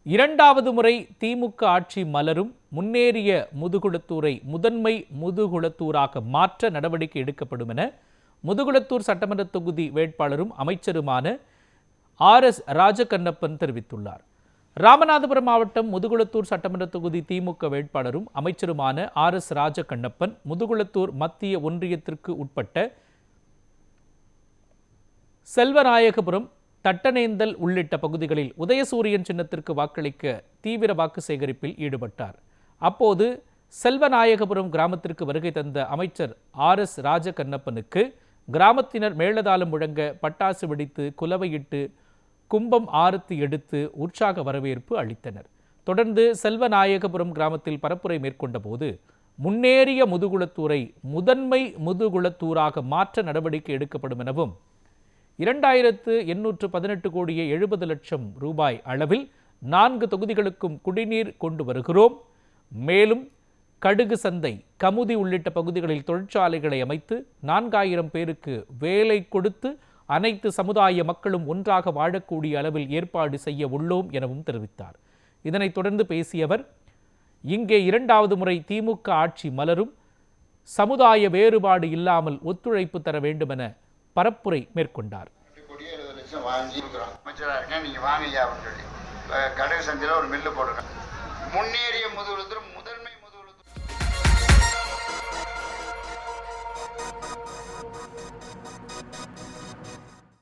இரண்டாவது முறை திமுக ஆட்சி மலரும், முன்னேறிய முதுகுளத்தூரை முதன்மை முதுகுளத்தூராக மாற்ற நடவடிக்கை எடுக்கப்படும் என முதுகுளத்தூர் சட்டமன்ற தொகுதி வேட்பாளரும் அமைச்சருமான RS ராஜகண்ணப்பன் தெரிவித்துள்ளார். ராமநாதபுரம் மாவட்டம் முதுகுளத்தூர் சட்டமன்ற தொகுதி திமுக வேட்பாளரும் அமைச்சருமான RS ராஜகண்ணப்பன் முதுகுளத்தூர் மத்திய ஒன்றியத்திற்கு உட்பட்ட செல்வநாயகபுரம், தட்டனேந்தல் உள்ளிட்ட பகுதிகளில் உதயசூரியன் சின்னத்திற்கு வாக்களிக்க தீவிர வாக்கு சேகரிப்பில் ஈடுபட்டார். அப்போது செல்வநாயகபுரம் கிராமத்திற்கு வருகை தந்த அமைச்சர் RS ராஜகண்ணப்பனுக்கு கிராமத்தினர் மேளதாளம் முழங்க, பட்டாசு வெடித்து, குலவையிட்டு, கும்பம் ஆரத்தி எடுத்து உற்சாக வரவேற்பு அளித்தனர். தொடர்ந்து செல்வநாயகபுரம் கிராமத்தில் பரப்புரை மேற்கொண்ட போது முன்னேறிய முதுகுளத்தூரை முதன்மை முதுகுளத்தூராக மாற்ற நடவடிக்கை எடுக்கப்படும் எனவும் 2818 கோடியே 70 லட்சம் ரூபாய் அளவில் 4 தொகுதிகளுக்கும் குடிநீர் கொண்டு வருகிறோம். மேலும் கடுகு சந்தை, கமுதி உள்ளிட்ட பகுதிகளில் தொழிற்சாலைகளை அமைத்து 4000 பேருக்கு வேலை கொடுத்து அனைத்து சமுதாய மக்களும் ஒன்றாக வாழக்கூடிய அளவில் ஏற்பாடு செய்ய உள்ளோம் எனவும் தெரிவித்தார். இதனைத் தொடர்ந்து பேசிய அவர், இங்கே இரண்டாவது முறை திமுக ஆட்சி மலரும், சமுதாய வேறுபாடு இல்லாமல் ஒத்துழைப்பு தர வேண்டும் என பரப்புரை மேற்கொண்டார். கடுகு சந்தையில் ஒரு மில்லு போடுறேன். முன்னேறிய முதுகுளத்தூர்